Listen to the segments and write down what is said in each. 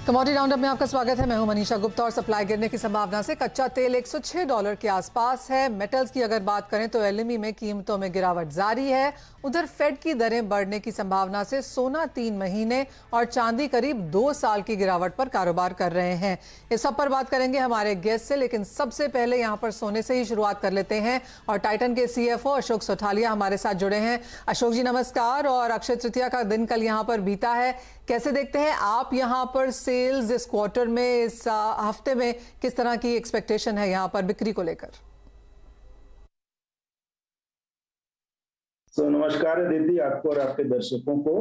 Commodity roundup में आपका स्वागत है। मैं हूं मनीषा गुप्ता और सप्लाई गिरने की संभावना से कच्चा तेल $106 के आसपास है। मेटल्स की अगर बात करें तो एलएमई में कीमतों में गिरावट जारी है। उधर फेड की दरें बढ़ने की संभावना से सोना 3 महीने और चांदी करीब 2 साल की गिरावट पर कारोबार कर रहे हैं। इस सब पर बात करेंगे हमारे गेस्ट से, लेकिन सबसे पहले यहां पर सोने से ही शुरुआत कर लेते हैं और टाइटन के सीएफओ अशोक सोठालिया हमारे साथ जुड़े हैं। अशोक जी नमस्कार। और अक्षय तृतीया का दिन कल यहां पर बीता है, कैसे देखते हैं आप यहां पर सेल्स इस क्वार्टर में, इस हफ्ते में किस तरह की एक्सपेक्टेशन है यहां पर बिक्री को लेकर? नमस्कार दीदी, आपको और आपके दर्शकों को।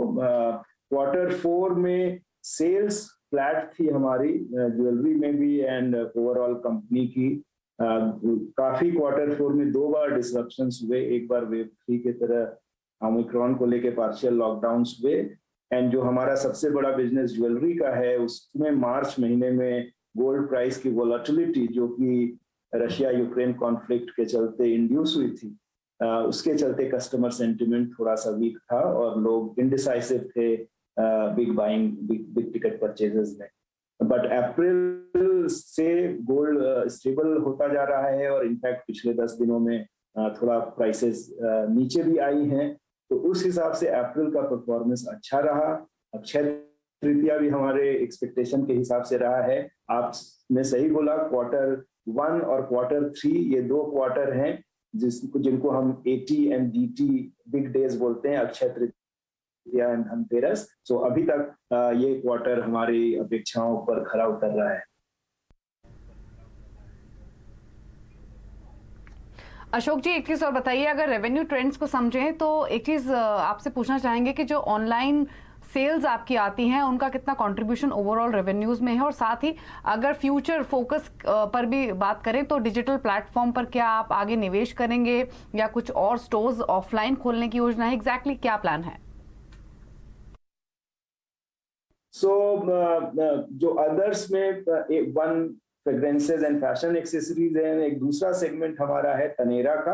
क्वार्टर 4 में सेल्स फ्लैट थी हमारी, ज्वेलरी में भी एंड ओवरऑल कंपनी की। काफी क्वार्टर 4 में 2 बार डिसरप्शंस हुए। एक बार वेव 3 के तरह ओमिक्रॉन को लेके पार्शियल लॉकडाउन्स हुए, एंड जो हमारा सबसे बड़ा बिजनेस ज्वेलरी का है उसमें मार्च महीने में गोल्ड प्राइस की वोलेटिलिटी जो कि रशिया यूक्रेन कॉन्फ्लिक्ट के चलते इंड्यूस हुई थी, उसके चलते कस्टमर सेंटिमेंट थोड़ा सा वीक था और लोग इनडिसाइसिव थे बिग टिकट परचेजेस में। बट अप्रैल से गोल्ड स्टेबल होता जा रहा है और इनफैक्ट पिछले 10 दिनों में थोड़ा प्राइसेस नीचे भी आई हैं। तो उस हिसाब से अप्रैल का परफॉर्मेंस अच्छा रहा। अक्षय तृतीया भी हमारे एक्सपेक्टेशन के हिसाब से रहा है। आपने सही बोला, क्वार्टर 1 और क्वार्टर 3 ये 2 क्वार्टर हैं जिनको हम AT and DT big days बोलते हैं, अक्षय तृतीया एंड धनतेरस। सो अभी तक ये क्वार्टर हमारी अपेक्षाओं पर खरा उतर रहा है। अशोक जी, एक चीज और बताइए, अगर रेवेन्यू ट्रेंड्स को समझें तो एक चीज आपसे पूछना चाहेंगे कि जो ऑनलाइन सेल्स आपकी आती हैं उनका कितना कंट्रीब्यूशन ओवरऑल रेवेन्यूज में है, और साथ ही अगर फ्यूचर फोकस पर भी बात करें तो डिजिटल प्लेटफॉर्म पर क्या आप आगे निवेश करेंगे या कुछ और स्टोर्स ऑफलाइन खोलने की योजना है? एग्जैक्टली क्या प्लान है? जो अदर्स में one fragrances and fashion accessories है, एक दूसरा सेगमेंट हमारा है तनेरा का,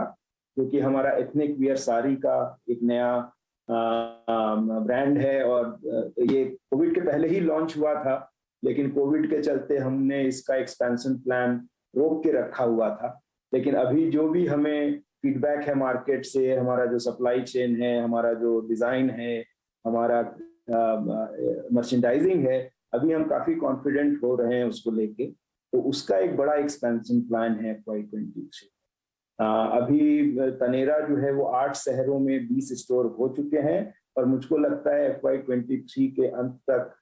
जो कि हमारा एथनिक वियर साड़ी का एक नया ब्रांड है। और ये कोविड के पहले ही लॉन्च हुआ था, लेकिन कोविड के चलते हमने इसका एक्सपेंशन प्लान रोक के रखा हुआ था। लेकिन अभी जो भी हमें फीडबैक है मार्केट से, हमारा जो सप्लाई चेन है, हमारा जो डिजाइन है, हमारा मर्चेंडाइजिंग है, अभी हम काफी कॉन्फिडेंट हो रहे हैं उसको लेके। तो उसका एक बड़ा एक्सपेंशन प्लान है FY23। अभी तनेरा जो है वो 8 शहरों में 20 स्टोर हो चुके हैं और मुझको लगता है FY23 के अंत तक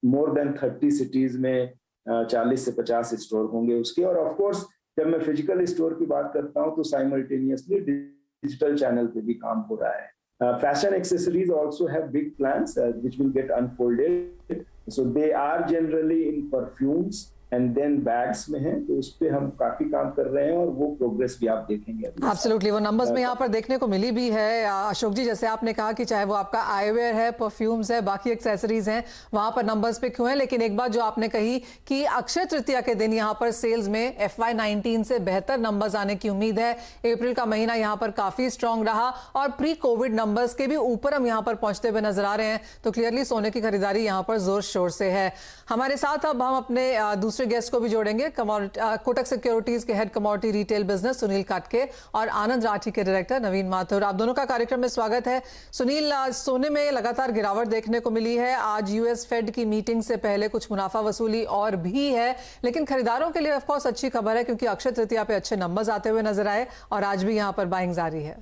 मोर देन 30 सिटीज में 40 से 50 स्टोर होंगे उसके। और ऑफ कोर्स जब मैं फिजिकल स्टोर की बात करता हूं तो साइमल्टेनियसली डिजिटल चैनल पे भी काम हो रहा है। Fashion accessories also have big plans which will get unfolded. So they are generally in perfumes and then bags में है, तो उस पे हम काफी काम कर रहे हैं और वो प्रोग्रेस भी आप देखेंगे। एब्सोल्युटली, वो नंबर्स में यहाँ पर देखने को मिली भी है। अशोक जी, जैसे आपने कहा कि चाहे वो आपका आईवेयर है, परफ्यूम्स है, बाकी एक्सेसरीज हैं, वहां पर नंबर्स पे क्यों है, लेकिन एक बात जो आपने कही कि अक्षय तृतीया के दिन यहाँ पर सेल्स में FY19 से बेहतर नंबर्स आने की उम्मीद है। अप्रैल का महीना यहाँ पर काफी स्ट्रांग रहा और प्री कोविड नंबर्स के भी ऊपर हम यहाँ पर पहुंचते हुए नजर आ रहे हैं। तो क्लियरली सोने की खरीदारी यहाँ पर जोर शोर से है। हमारे साथ अब हम अपने दूसरे गेस्ट को भी जोड़ेंगे, कोटक सिक्योरिटीज के head commodity retail business Sunil काटके और आनंद राठी के डायरेक्टर नवीन माथुर। आप दोनों का कार्यक्रम में स्वागत है। सुनील, सोने में लगातार गिरावट देखने को मिली है। आज यूएस फेड की मीटिंग से पहले कुछ मुनाफा वसूली और भी है, लेकिन खरीदारों के लिए ऑफ कोर्स अच्छी खबर है क्योंकि अक्षय तृतीया पे अच्छे नंबर्स आते हुए नजर आए और आज भी यहाँ पर बाइंग जारी है।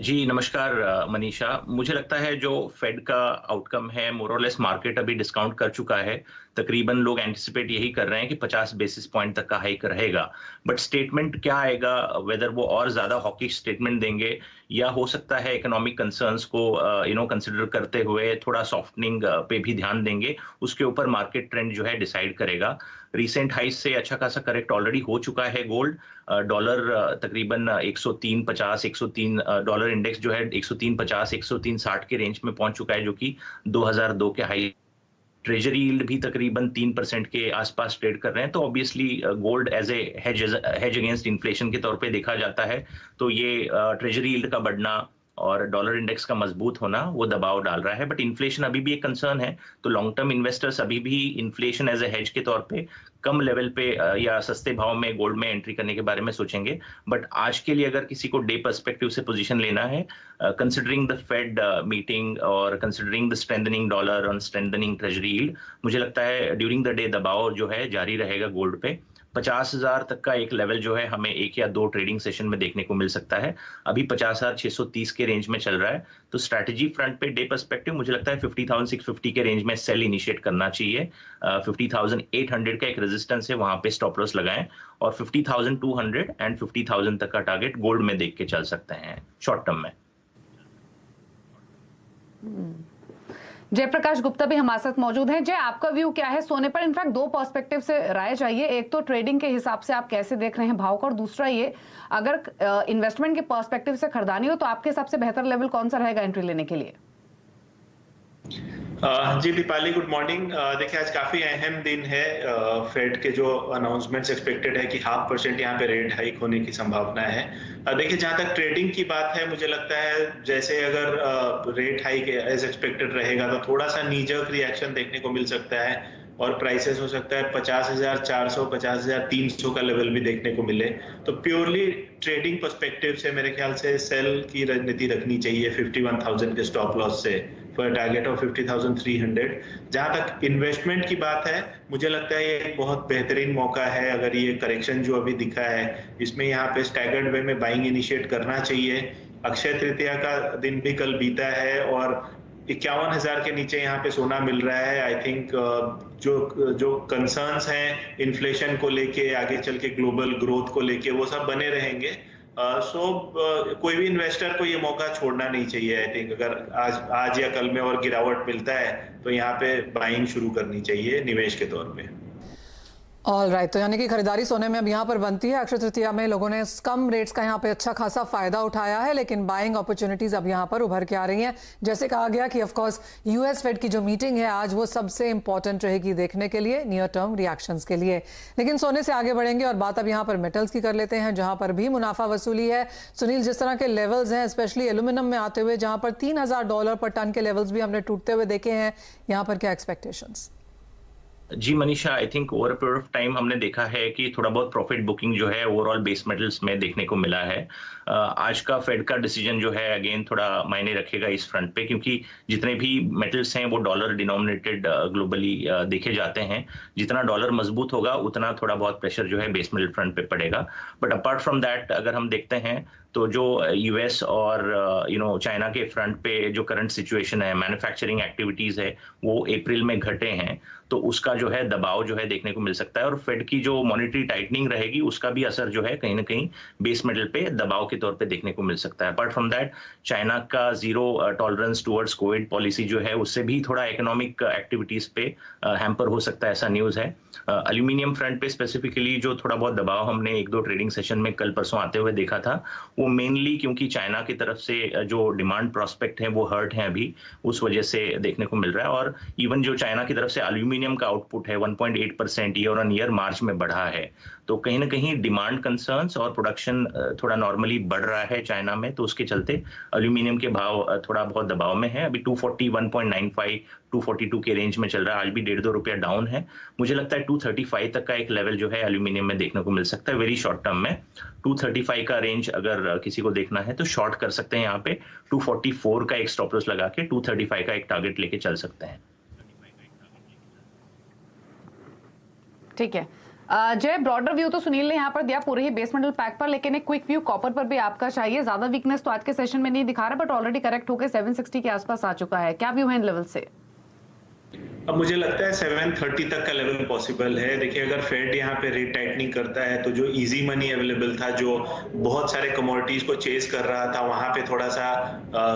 जी नमस्कार मनीषा, मुझे लगता है जो फेड का आउटकम है, मोरलेस मार्केट अभी डिस्काउंट कर चुका है। तकरीबन लोग एंटिसिपेट यही कर रहे हैं कि 50 बेसिस पॉइंट तक का हाइक रहेगा। बट स्टेटमेंट क्या आएगा, वेदर वो और ज्यादा हॉकिश स्टेटमेंट देंगे या हो सकता है इकोनॉमिक कंसर्न्स को कंसिडर करते हुए थोड़ा सॉफ्टनिंग पे भी ध्यान देंगे, उसके ऊपर मार्केट ट्रेंड जो है डिसाइड करेगा। रीसेंट हाइस से अच्छा खासा करेक्ट ऑलरेडी हो चुका है गोल्ड। डॉलर तकरीबन 103.50 103 डॉलर इंडेक्स जो है 103.50 103.60 के रेंज में पहुंच चुका है, जो कि 2002 के हाई। ट्रेजरी यील्ड भी तकरीबन 3% के आसपास ट्रेड कर रहे हैं। तो obviously gold as a hedge against inflation के तौर पे देखा जाता है, तो ये ट्रेजरी यील्ड का बढ़ना और डॉलर इंडेक्स का मजबूत होना वो दबाव डाल रहा है। बट इन्फ्लेशन अभी भी एक कंसर्न है, तो लॉन्ग टर्म इन्वेस्टर्स अभी भी इन्फ्लेशन एज ए हेज के तौर पे कम लेवल पे या सस्ते भाव में गोल्ड में एंट्री करने के बारे में सोचेंगे। बट आज के लिए अगर किसी को डे पर्सपेक्टिव से पोजीशन लेना है, कंसिडरिंग द फेड मीटिंग और कंसिडरिंग द स्ट्रेंथनिंग डॉलर और स्ट्रेंथनिंग ट्रेजरी यील्ड, मुझे लगता है ड्यूरिंग द डे दबाव जो है जारी रहेगा गोल्ड पे। 50,000 तक का एक लेवल जो है हमें एक या दो ट्रेडिंग सेशन में देखने को मिल सकता है। अभी 50,630 के रेंज में चल रहा है, तो स्ट्रैटेजी फ्रंट पे डे पर्सपेक्टिव मुझे लगता है 50,650 के रेंज में सेल इनिशिएट करना चाहिए। 50,800 का एक रेजिस्टेंस है, वहां पे स्टॉप लॉस लगाएं और 50,200 एंड 50,000 तक का टारगेट गोल्ड में देख के चल सकते हैं शॉर्ट टर्म में। जयप्रकाश गुप्ता भी हमारे साथ मौजूद हैं। जय, आपका व्यू क्या है सोने पर? इनफैक्ट दो पर्सपेक्टिव से राय चाहिए। एक तो ट्रेडिंग के हिसाब से आप कैसे देख रहे हैं भाव को, और दूसरा ये अगर इन्वेस्टमेंट के पर्सपेक्टिव से खरीदानी हो तो आपके हिसाब से बेहतर लेवल कौन सा रहेगा एंट्री लेने के लिए? जी दीपाली, गुड मॉर्निंग। देखिए आज काफी अहम दिन है। फेड के जो अनाउंसमेंट्स एक्सपेक्टेड है कि 0.5% यहाँ पे रेट हाइक होने की संभावना है। देखिए जहां तक ट्रेडिंग की बात है, मुझे लगता है जैसे अगर रेट हाइक एज एक्सपेक्टेड रहेगा तो थोड़ा सा नीजर्क रिएक्शन देखने को मिल सकता है और प्राइसेस हो सकता है 50,400 50,300 का लेवल भी देखने को मिले। तो प्योरली ट्रेडिंग पर्सपेक्टिव से मेरे ख्याल से सेल की रणनीति रखनी चाहिए 51,000 के स्टॉप लॉस से फॉर टारगेट ऑफ 50,300। जहां तक इन्वेस्टमेंट की बात है, मुझे लगता है ये एक बहुत बेहतरीन मौका है। अगर ये करेक्शन जो अभी दिखा है इसमें यहाँ पे स्टैगर्ड वे में बाइंग इनिशिएट करना चाहिए। अक्षय तृतीया का दिन भी कल बीता है और 51,000 के नीचे यहाँ पे सोना मिल रहा है। आई थिंक जो कंसर्न्स हैं इन्फ्लेशन को लेके, आगे चल के ग्लोबल ग्रोथ को लेके, वो सब बने रहेंगे। कोई भी इन्वेस्टर को ये मौका छोड़ना नहीं चाहिए। आई थिंक अगर आज या कल में और गिरावट मिलता है तो यहाँ पे बाइंग शुरू करनी चाहिए निवेश के तौर पे। ऑल राइट, तो यानी कि खरीदारी सोने में अब यहाँ पर बनती है। अक्षय तृतीया में लोगों ने कम रेट्स का यहाँ पे अच्छा खासा फायदा उठाया है, लेकिन बाइंग अपॉर्चुनिटीज अब यहाँ पर उभर के आ रही हैं। जैसे कहा गया कि ऑफ कोर्स यूएस फेड की जो मीटिंग है आज, वो सबसे इंपॉर्टेंट रहेगी देखने के लिए, नियर टर्म रिएक्शंस के लिए। लेकिन सोने से आगे बढ़ेंगे और बात अब यहाँ पर मेटल्स की कर लेते हैं, जहां पर भी मुनाफा वसूली है। सुनील, जिस तरह के लेवल्स हैं स्पेशली एल्यूमिनियम में आते हुए, जहां पर $3,000 पर टन के लेवल्स भी हमने टूटते हुए देखे हैं, यहाँ पर क्या एक्सपेक्टेशंस? जी Manisha, I think over a period of time हमने देखा है कि थोड़ा बहुत प्रॉफिट बुकिंग जो है ओवरऑल बेस मेटल्स में देखने को मिला है। आज का फेड का डिसीजन जो है अगेन थोड़ा मायने रखेगा इस फ्रंट पे, क्योंकि जितने भी मेटल्स हैं वो डॉलर डिनोमिनेटेड ग्लोबली देखे जाते हैं। जितना डॉलर मजबूत होगा उतना थोड़ा बहुत प्रेशर जो है बेस मेटल फ्रंट पे पड़ेगा। बट अपार्ट फ्रॉम दैट अगर हम देखते हैं तो जो यूएस और चाइना के फ्रंट पे जो करंट सिचुएशन है, मैन्युफैक्चरिंग एक्टिविटीज है, वो अप्रैल में घटे हैं, तो उसका जो है दबाव जो है देखने को मिल सकता है। और फेड की जो मॉनेटरी टाइटनिंग रहेगी उसका भी असर जो है कहीं ना कहीं बेस मेटल पे दबाव के तौर पे देखने को मिल सकता है। अपार्ट फ्रॉम दैट चाइना का zero tolerance towards Covid policy जो है उससे भी थोड़ा इकोनॉमिक एक्टिविटीज पे हैम्पर हो सकता है, ऐसा न्यूज है। एल्यूमिनियम फ्रंट पे स्पेसिफिकली जो थोड़ा बहुत दबाव हमने एक दो ट्रेडिंग सेशन में कल परसों आते हुए देखा था, वो मेनली क्योंकि चाइना की तरफ से जो डिमांड प्रोस्पेक्ट है वो हर्ट है अभी, उस वजह से देखने को मिल रहा है। और इवन जो चाइना की तरफ से एल्यूमिनियम का आउटपुट है 1.8% ईयर ऑन ईयर मार्च में बढ़ा है, तो कहीं ना कहीं डिमांड कंसर्न्स और प्रोडक्शन थोड़ा नॉर्मली बढ़ रहा है चाइना में, तो उसके चलते एल्यूमिनियम के भाव थोड़ा बहुत दबाव में है। अभी 241.95 242 के रेंज में चल रहा है, आज भी 1.5-2 रुपया डाउन है। मुझे लगता है 235 तक का एक लेवल जो है एल्यूमिनियम में देखने को मिल सकता है वेरी शॉर्ट टर्म में। 235 का रेंज अगर किसी को देखना है तो शॉर्ट कर सकते हैं यहाँ पे। 244 का एक स्टॉप लॉस लगा के 235 का एक टारगेट लेके चल सकते हैं। ठीक है जय, ब्रॉडर व्यू तो सुनील ने यहाँ पर दिया पूरे ही बेस मेटल पैक पर, लेकिन एक क्विक व्यू कॉपर पर भी आपका चाहिए। ज्यादा वीकनेस तो आज के सेशन में नहीं दिखा रहा, बट ऑलरेडी करेक्ट होकर 760 के आसपास आ चुका है। क्या व्यू है इन लेवल से? अब मुझे लगता है 730 तक का लेवल पॉसिबल है। देखिए अगर फेड यहाँ पे रेट टाइटनिंग करता है तो जो इजी मनी अवेलेबल था, जो बहुत सारे कमोडिटीज को चेस कर रहा था, वहां पे थोड़ा सा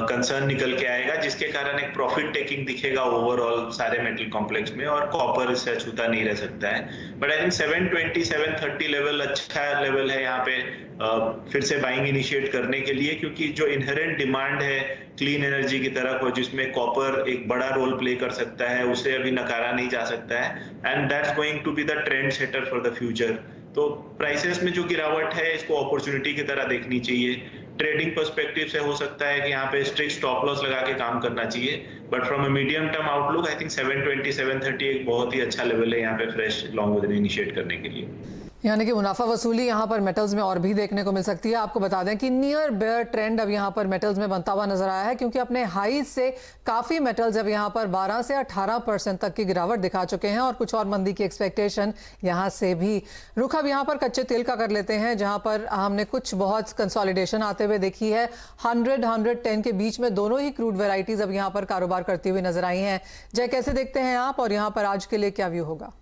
कंसर्न निकल के आएगा, जिसके कारण एक प्रॉफिट टेकिंग दिखेगा ओवरऑल सारे मेटल कॉम्प्लेक्स में, और कॉपर इससे अछूता नहीं रह सकता है। बट आई थिंक 720 730 लेवल अच्छा लेवल है यहाँ पे फिर से बाइंग इनिशिएट करने के लिए, क्योंकि जो इनहेरेंट डिमांड है क्लीन एनर्जी की तरफ और जिसमें कॉपर एक बड़ा रोल प्ले कर सकता है, उसे अभी नकारा नहीं जा सकता है। And that's going to be the trend setter for the future. तो प्राइसेस में जो गिरावट है इसको अपॉर्चुनिटी की तरह देखनी चाहिए। ट्रेडिंग पर्सपेक्टिव से हो सकता है कि यहाँ पे स्ट्रिक्ट स्टॉप लॉस लगा के काम करना चाहिए, but from a medium term outlook I think 720 730 एक बहुत ही अच्छा लेवल है यहाँ पे फ्रेश लॉन्ग पोजीशन इनिशिएट करने के लिए। यानी कि मुनाफा वसूली यहाँ पर मेटल्स में और भी देखने को मिल सकती है। आपको बता दें कि नियर बेयर ट्रेंड अब यहाँ पर मेटल्स में बनता हुआ नजर आया है, क्योंकि अपने हाई से काफी मेटल्स अब यहाँ पर 12 से 18% तक की गिरावट दिखा चुके हैं और कुछ और मंदी की एक्सपेक्टेशन यहाँ से भी। रुख अब यहाँ पर कच्चे तेल का कर लेते हैं, जहाँ पर हमने कुछ बहुत कंसोलिडेशन आते हुए देखी है। 100-110 के बीच में दोनों ही क्रूड वेराइटीज अब यहाँ पर कारोबार करती हुई नजर आई हैं। जय, कैसे देखते हैं आप और यहाँ पर आज के लिए क्या व्यू होगा?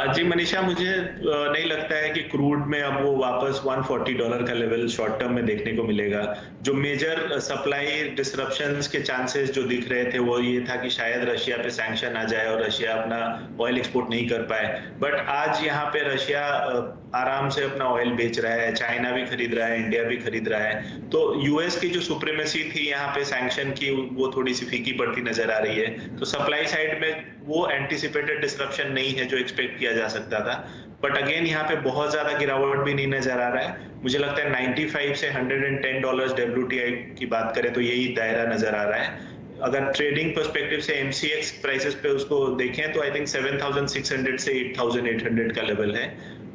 जी मनीषा, मुझे नहीं लगता है कि क्रूड में अब वो वापस $140 का लेवल शॉर्ट टर्म में देखने को मिलेगा। जो मेजर सप्लाई डिसरप्शंस के चांसेस जो दिख रहे थे वो ये था कि शायद रशिया पे सैंक्शन आ जाए और रशिया अपना ऑयल एक्सपोर्ट नहीं कर पाए, बट आज यहाँ पे रशिया आराम से अपना ऑयल बेच रहा है, चाइना भी खरीद रहा है, इंडिया भी खरीद रहा है। तो यूएस की जो सुप्रीमेसी थी यहाँ पे सैंक्शन की, वो थोड़ी सी फीकी पड़ती नजर आ रही है। तो सप्लाई साइड में वो एंटिसिपेटेड डिसरप्शन नहीं है जो एक्सपेक्ट किया जा सकता था, बट अगेन यहाँ पे बहुत ज्यादा गिरावट भी नहीं नजर आ रहा है। मुझे लगता है 95 से $110 WTI की बात करें तो यही दायरा नजर आ रहा है। अगर ट्रेडिंग पर्सपेक्टिव से MCX प्राइसेस पे उसको देखें तो आई थिंक 7,600 से 8,800 का लेवल है।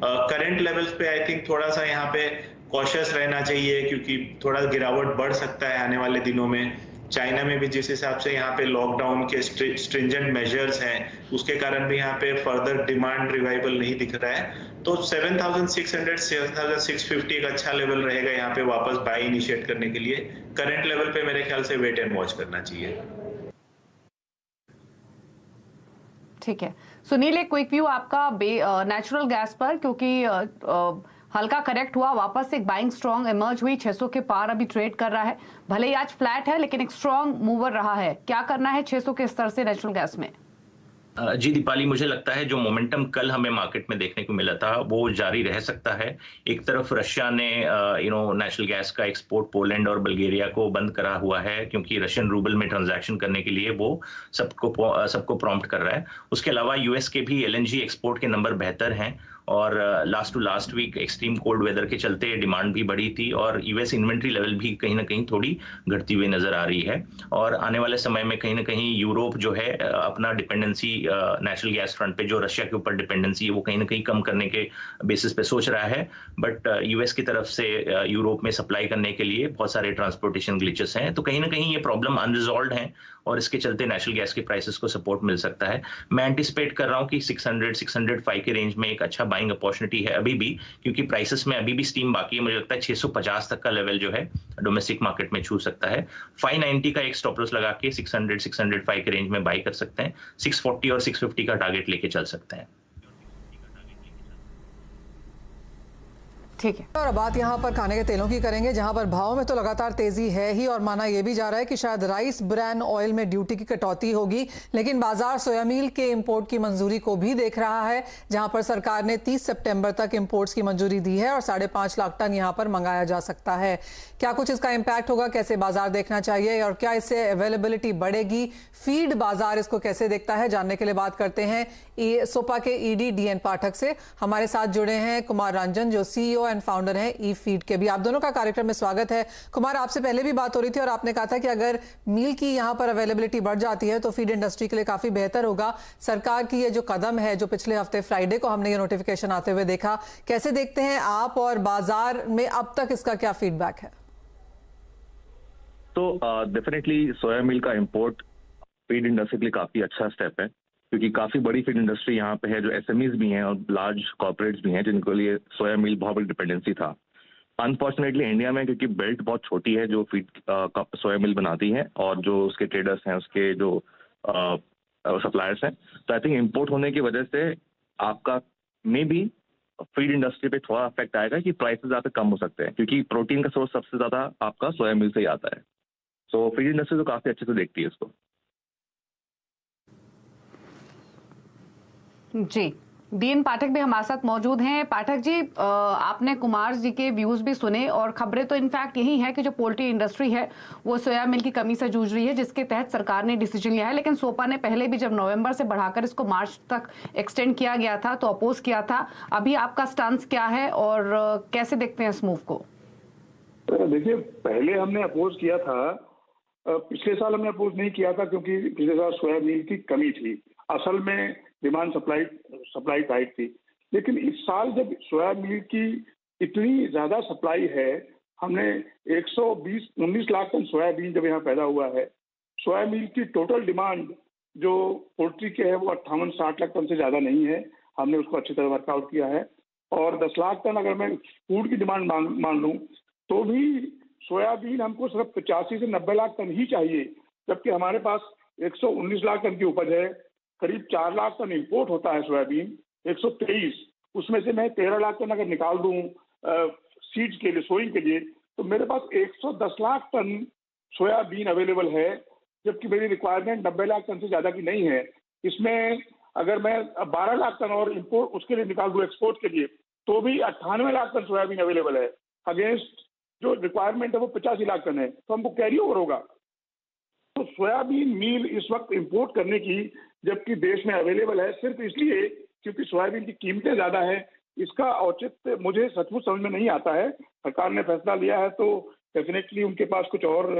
करंट लेवल्स पे आई थिंक थोड़ा सा यहाँ पे कॉशियस रहना चाहिए, क्योंकि थोड़ा गिरावट बढ़ सकता है आने वाले दिनों में। चाइना में भी जिस हिसाब से यहाँ पे लॉकडाउन के स्ट्रिंजेंट मेजर्स हैं, उसके कारण भी यहाँ पे फर्दर डिमांड रिवाइवल नहीं दिख रहा है। तो 7,600 7,650 एक अच्छा लेवल रहेगा यहाँ पे वापस बाय इनिशिएट करने के लिए। करंट लेवल पे मेरे ख्याल से वेट एंड वॉच करना चाहिए। ठीक है सुनील, एक क्विक व्यू आपका नेचुरल गैस पर, क्योंकि हल्का करेक्ट हुआ, वापस एक बाइंग स्ट्रॉन्ग इमर्ज हुई, 600 के पार अभी ट्रेड कर रहा है, भले ही आज फ्लैट है लेकिन एक स्ट्रॉन्ग मूवर रहा है। क्या करना है 600 के स्तर से नेचुरल गैस में? जी दीपाली, मुझे लगता है जो मोमेंटम कल हमें मार्केट में देखने को मिला था वो जारी रह सकता है। एक तरफ रशिया ने नेचुरल गैस का एक्सपोर्ट पोलैंड और बल्गेरिया को बंद करा हुआ है, क्योंकि रशियन रूबल में ट्रांजैक्शन करने के लिए वो सबको प्रॉम्प्ट कर रहा है। उसके अलावा यूएस के भी LNG एक्सपोर्ट के नंबर बेहतर हैं और last week extreme cold weather के चलते डिमांड भी बढ़ी थी और यूएस इन्वेंट्री लेवल भी कहीं ना कहीं थोड़ी घटती हुई नजर आ रही है। और आने वाले समय में कहीं ना कहीं यूरोप जो है अपना डिपेंडेंसी नेचुरल गैस फ्रंट पे जो रशिया के ऊपर डिपेंडेंसी है वो कहीं ना कहीं कम करने के बेसिस पे सोच रहा है, बट यूएस की तरफ से यूरोप में सप्लाई करने के लिए बहुत सारे ट्रांसपोर्टेशन ग्लिचेस हैं। तो कहीं ना कहीं ये प्रॉब्लम अनरिजॉल्व्ड है और इसके चलते नेचुरल गैस के प्राइसेस को सपोर्ट मिल सकता है। मैं एंटिसिपेट कर रहा हूं कि 600-605 के रेंज में एक अच्छा बाइंग अपॉर्चुनिटी है अभी भी, क्योंकि प्राइसेस में अभी भी स्टीम बाकी है। मुझे लगता है 650 तक का लेवल जो है डोमेस्टिक मार्केट में छू सकता है। 590 का एक स्टॉप लॉस लगा के 600-605 के रेंज में बाई कर सकते हैं। 640 और 650 का टारगेट लेके चल सकते हैं। ठीक है। और बात यहाँ पर खाने के तेलों की करेंगे, जहाँ पर भाव में तो लगातार तेजी है ही और माना यह भी जा रहा है कि शायद राइस ब्रैन ऑयल में ड्यूटी की कटौती होगी, लेकिन बाजार सोया मील के इंपोर्ट की मंजूरी को भी देख रहा है, जहाँ पर सरकार ने 30 सितंबर तक इंपोर्ट्स की मंजूरी दी है और 5.5 लाख टन यहाँ पर मंगाया जा सकता है। क्या कुछ इसका इम्पैक्ट होगा, कैसे बाजार देखना चाहिए और क्या इससे अवेलेबिलिटी बढ़ेगी, फीड बाजार इसको कैसे देखता है, जानने के लिए बात करते हैं सोपा के ED DN पाठक से। हमारे साथ जुड़े हैं कुमार रंजन जो CEO एंड फाउंडर हैं ई फीड के भी। आप दोनों का कार्यक्रम में स्वागत है। कुमार, आपसे पहले भी बात हो रही थी और आपने कहा था कि अगर मील की यहाँ पर अवेलेबिलिटी बढ़ जाती है तो फीड इंडस्ट्री के लिए काफी बेहतर होगा। सरकार की ये जो कदम है, जो पिछले हफ्ते फ्राइडे को हमने ये नोटिफिकेशन आते हुए देखा, कैसे देखते हैं आप और बाजार में अब तक इसका क्या फीडबैक है? तो डेफिनेटली सोया मिल का इंपोर्ट फीड इंडस्ट्री के लिए काफी अच्छा स्टेप है, क्योंकि काफी बड़ी फीड इंडस्ट्री यहाँ पे है, जो SMEs भी हैं और लार्ज कॉर्पोरेट्स भी हैं जिनके लिए सोया मिल बहुत बड़ी डिपेंडेंसी था। अनफॉर्चुनेटली इंडिया में क्योंकि बेल्ट बहुत छोटी है जो फीड सोया मिल बनाती है और जो उसके ट्रेडर्स हैं, उसके जो सप्लायर्स हैं, तो आई थिंक इंपोर्ट होने की वजह से आपका मे बी फीड इंडस्ट्री पे थोड़ा इफेक्ट आएगा कि प्राइसेस यहाँ पे कम हो सकते हैं, क्योंकि प्रोटीन का सोर्स सबसे ज्यादा आपका सोया मिल से ही आता है। सो फीड इंडस्ट्री तो काफी अच्छे से देखती है इसको। जी, DN पाठक भी हमारे साथ मौजूद हैं। पाठक जी, आपने कुमार जी के व्यूज भी सुने और खबरें तो इनफैक्ट यही है कि जो पोल्ट्री इंडस्ट्री है वो सोया मिल की कमी से जूझ रही है, जिसके तहत सरकार ने डिसीजन लिया है। लेकिन सोपा ने पहले भी जब नवंबर से बढ़ाकर इसको मार्च तक एक्सटेंड किया गया था तो अपोज किया था। अभी आपका स्टांस क्या है और कैसे देखते हैं इस मूव को? देखिए, पहले हमने अपोज किया था, पिछले साल हमने अपोज नहीं किया था क्योंकि पिछले साल सोयाबीन की कमी थी। असल में डिमांड सप्लाई टाइट थी। लेकिन इस साल जब सोयाबीन की इतनी ज्यादा सप्लाई है, हमने 19 लाख टन सोयाबीन जब यहाँ पैदा हुआ है, सोयाबीन की टोटल डिमांड जो पोल्ट्री के है वो 58-60 लाख टन से ज्यादा नहीं है। हमने उसको अच्छी तरह वर्कआउट किया है। और 10 लाख टन अगर मैं फूड की डिमांड मान लूँ तो भी सोयाबीन हमको सिर्फ 85 से 90 लाख टन ही चाहिए, जबकि हमारे पास 119 लाख टन की उपज है। करीब 4 लाख टन इंपोर्ट होता है सोयाबीन, 123। उसमें से मैं 13 लाख टन अगर निकाल दूं सीड्स के लिए, सोइंग के लिए, तो मेरे पास 110 लाख टन सोयाबीन अवेलेबल है, जबकि मेरी रिक्वायरमेंट 90 लाख टन से ज्यादा की नहीं है। इसमें अगर मैं 12 लाख टन और इंपोर्ट उसके लिए निकाल दूं एक्सपोर्ट के लिए, तो भी 98 लाख टन सोयाबीन अवेलेबल है। अगेंस्ट जो रिक्वायरमेंट है वो 85 लाख टन है, तो हमको कैरी ओवर होगा। तो सोयाबीन मील इस वक्त इंपोर्ट करने की, जबकि देश में अवेलेबल है, सिर्फ इसलिए क्योंकि सोयाबीन की कीमतें ज्यादा है। इसका औचित्य मुझे सचमुच समझ में नहीं आता है। सरकार ने फैसला लिया है तो डेफिनेटली उनके पास कुछ और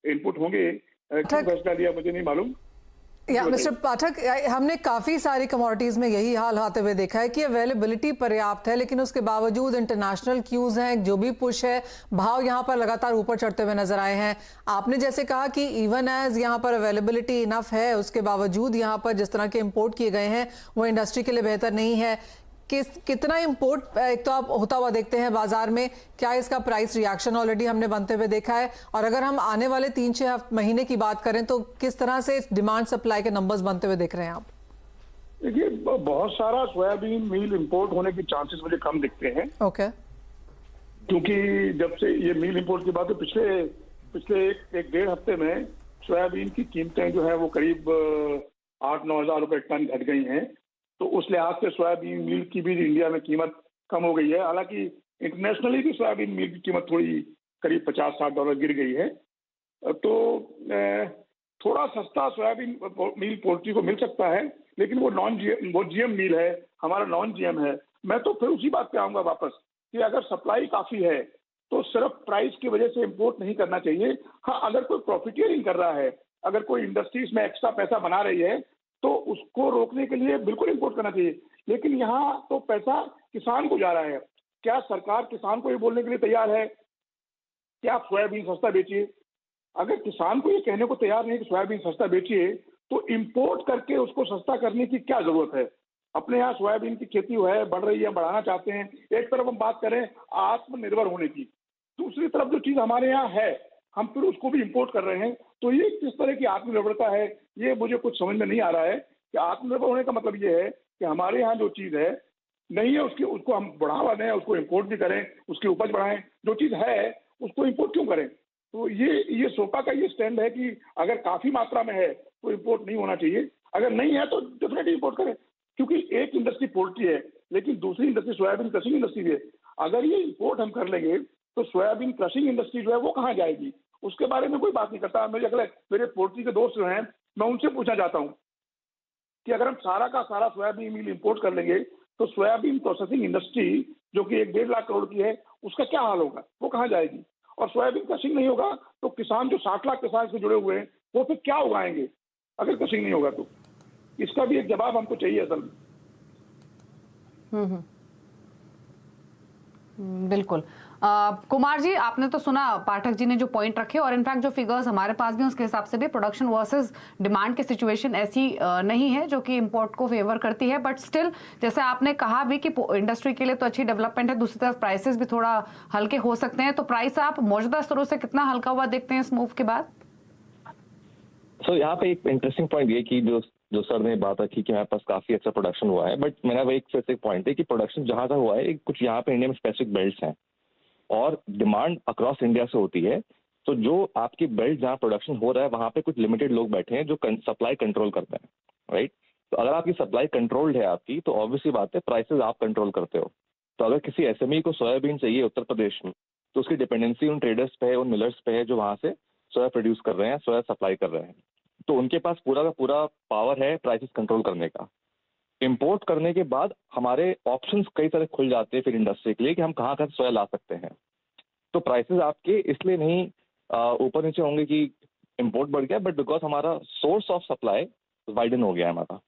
इनपुट होंगे। क्यों फैसला लिया मुझे नहीं मालूम। या मिस्टर पाठक, हमने काफी सारी कमोडिटीज में यही हाल होते हुए देखा है कि अवेलेबिलिटी पर्याप्त है, लेकिन उसके बावजूद इंटरनेशनल क्यूज हैं, जो भी पुश है, भाव यहाँ पर लगातार ऊपर चढ़ते हुए नजर आए हैं। आपने जैसे कहा कि इवन एज यहाँ पर अवेलेबिलिटी इनफ है, उसके बावजूद यहाँ पर जिस तरह के इंपोर्ट किए गए हैं वो इंडस्ट्री के लिए बेहतर नहीं है। कितना इंपोर्ट एक तो आप होता हुआ देखते हैं बाजार में, क्या इसका प्राइस रिएक्शन ऑलरेडी हमने बनते हुए देखा है, और अगर हम आने वाले 3-6 महीने की बात करें तो किस तरह से डिमांड सप्लाई के नंबर्स बनते हुए दिख रहे हैं आप? देखिए, बहुत सारा सोयाबीन मील इंपोर्ट होने के चांसेस मुझे कम दिखते हैं। ओके। क्योंकि जब से ये मील इंपोर्ट की बात है, पिछले एक 1.5 हफ्ते में सोयाबीन की कीमतें जो है वो करीब 8-9 हज़ार रुपए टन घट गई हैं। तो उस लिहाज से सोयाबीन मील की भी इंडिया में कीमत कम हो गई है। हालांकि इंटरनेशनली भी सोयाबीन मील की कीमत थोड़ी करीब $50-60 गिर गई है। तो थोड़ा सस्ता सोयाबीन मील पोल्ट्री को मिल सकता है, लेकिन वो जीएम मील है, हमारा नॉन जीएम है। मैं तो फिर उसी बात पे आऊंगा वापस कि अगर सप्लाई काफी है तो सिर्फ प्राइस की वजह से इंपोर्ट नहीं करना चाहिए। हाँ, अगर कोई प्रॉफिटियरिंग कर रहा है, अगर कोई इंडस्ट्रीज में एक्स्ट्रा पैसा बना रही है, तो उसको रोकने के लिए बिल्कुल इंपोर्ट करना चाहिए। लेकिन यहाँ तो पैसा किसान को जा रहा है। क्या सरकार किसान को ये बोलने के लिए तैयार है कि आप सोयाबीन सस्ता बेचिए? अगर किसान को ये कहने को तैयार नहीं कि सोयाबीन सस्ता बेचिए, तो इंपोर्ट करके उसको सस्ता करने की क्या जरूरत है? अपने यहाँ सोयाबीन की खेती है, बढ़ रही है, बढ़ाना चाहते हैं। एक तरफ हम बात करें आत्मनिर्भर होने की, दूसरी तरफ जो चीज हमारे यहाँ है हम फिर उसको भी इंपोर्ट कर रहे हैं। तो ये किस तरह की आत्मनिर्भरता है, ये मुझे कुछ समझ में नहीं आ रहा है। कि आत्मनिर्भर होने का मतलब ये है कि हमारे यहाँ जो चीज है नहीं है उसको हम बढ़ावा दें, उसको इंपोर्ट भी करें, उसकी उपज बढ़ाएं। जो चीज है उसको इंपोर्ट क्यों करें? तो ये सोपा का ये स्टैंड है कि अगर काफी मात्रा में है तो इंपोर्ट नहीं होना चाहिए, अगर नहीं है तो डेफिनेटली इंपोर्ट करें। क्योंकि एक इंडस्ट्री पोल्ट्री है, लेकिन दूसरी इंडस्ट्री सोयाबीन क्रशिंग इंडस्ट्री भी है। अगर ये इंपोर्ट हम कर लेंगे तो सोयाबीन क्रशिंग इंडस्ट्री जो है वो कहाँ जाएगी, उसके बारे में कोई बात नहीं करता। मेरे पोल्ट्री के दोस्त जो हैं, मैं उनसे पूछना चाहता हूँ कि अगर हम सारा का सारा सोयाबीन मील इंपोर्ट कर लेंगे तो सोयाबीन प्रोसेसिंग इंडस्ट्री जो कि 1-1.5 लाख करोड़ की है, उसका क्या हाल होगा? वो कहाँ जाएगी? और सोयाबीन क्रशिंग नहीं होगा तो किसान जो 60 लाख किसान से जुड़े हुए हैं वो फिर क्या उगाएंगे अगर क्रशिंग नहीं होगा? तो इसका भी एक जवाब हमको चाहिए असल में। बिल्कुल। कुमार जी, आपने तो सुना पाठक जी ने जो पॉइंट रखे, और इनफैक्ट जो फिगर्स हमारे पास भी उसके हिसाब से भी प्रोडक्शन वर्सेस डिमांड की सिचुएशन ऐसी नहीं है जो कि इंपोर्ट को फेवर करती है। बट स्टिल, जैसे आपने कहा भी कि इंडस्ट्री के लिए तो अच्छी डेवलपमेंट है, दूसरी तरफ प्राइसेस भी थोड़ा हल्के हो सकते हैं। तो प्राइस आप मौजूदा स्तरों से कितना हल्का हुआ देखते हैं इस मूव के बाद? यहाँ पे एक इंटरेस्टिंग पॉइंट ये कि जो सर ने बात रखी कि हमारे पास काफी अच्छा प्रोडक्शन हुआ है, बट मेरा वो एक स्पेसिफिक पॉइंट है कि प्रोडक्शन जहां तक हुआ है, कुछ यहाँ पे इंडिया में स्पेसिफिक बेल्ट्स हैं और डिमांड अक्रॉस इंडिया से होती है। तो जो आपकी बेल्ट जहाँ प्रोडक्शन हो रहा है वहां पे कुछ लिमिटेड लोग बैठे हैं जो सप्लाई कंट्रोल करते हैं, राइट? तो अगर आपकी सप्लाई कंट्रोल्ड है आपकी, तो ऑब्वियसली बात है प्राइसेस आप कंट्रोल करते हो। तो अगर किसी एसएमई को सोयाबीन चाहिए उत्तर प्रदेश में, तो उसकी डिपेंडेंसी उन ट्रेडर्स पे है, उन मिलर्स पे है जो वहां से सोया प्रोड्यूस कर रहे हैं, सोया सप्लाई कर रहे हैं। तो उनके पास पूरा का पूरा पावर है प्राइसेस कंट्रोल करने का। इंपोर्ट करने के बाद हमारे ऑप्शंस कई सारे खुल जाते हैं फिर इंडस्ट्री के लिए कि हम कहाँ सोया ला सकते हैं। तो प्राइसेस आपके इसलिए नहीं ऊपर नीचे होंगे कि इंपोर्ट बढ़ गया, बट बिकॉज हमारा सोर्स ऑफ सप्लाई वाइडन हो गया है हमारा,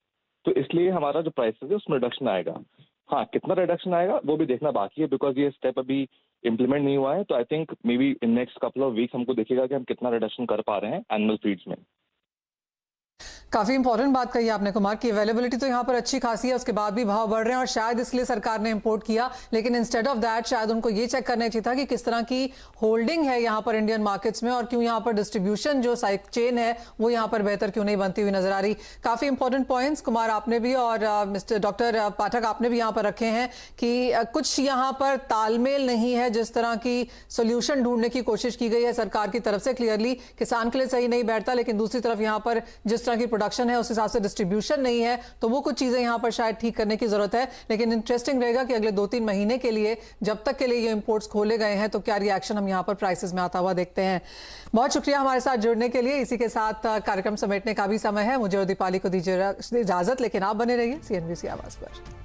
तो इसलिए हमारा जो प्राइसेस है उसमें रिडक्शन आएगा। हाँ, कितना रिडक्शन आएगा वो भी देखना बाकी है, बिकॉज ये स्टेप अभी इम्प्लीमेंट नहीं हुआ है। तो I think may be in next couple of weeks हमको दिखेगा कि हम कितना रिडक्शन कर पा रहे हैं एनिमल फीड्स में। काफी इंपॉर्टेंट बात कही आपने कुमार की अवेलेबिलिटी तो यहाँ पर अच्छी खासी है, उसके बाद भी भाव बढ़ रहे हैं और शायद इसलिए सरकार ने इंपोर्ट किया, लेकिन इंस्टेड ऑफ दैट शायद उनको ये चेक करना चाहिए था कि किस तरह की होल्डिंग है यहाँ पर इंडियन मार्केट्स में और क्यों यहाँ पर डिस्ट्रीब्यूशन जो चेन है वो यहाँ पर बेहतर क्यों नहीं बनती हुई नजर आ रही। काफी इंपॉर्टेंट पॉइंट्स कुमार आपने भी और मिस्टर डॉक्टर पाठक आपने भी यहाँ पर रखे हैं कि कुछ यहाँ पर तालमेल नहीं है, जिस तरह की सोल्यूशन ढूंढने की कोशिश की गई है सरकार की तरफ से क्लियरली किसान के लिए सही नहीं बैठता, लेकिन दूसरी तरफ यहाँ पर जिस तरह की प्रोडक्शन है उस हिसाब से डिस्ट्रीब्यूशन नहीं है, तो वो कुछ चीजें यहां पर शायद ठीक करने की जरूरत है। लेकिन इंटरेस्टिंग रहेगा कि अगले 2-3 महीने के लिए जब तक के लिए ये इंपोर्ट्स खोले गए हैं तो क्या रिएक्शन हम यहां पर प्राइसेस में आता हुआ देखते हैं। बहुत शुक्रिया हमारे साथ जुड़ने के लिए। इसी के साथ कार्यक्रम समेटने का भी समय है, मुझे और दीपाली को दीजिए इजाजत, लेकिन आप बने रहिए CNBC आवाज पर।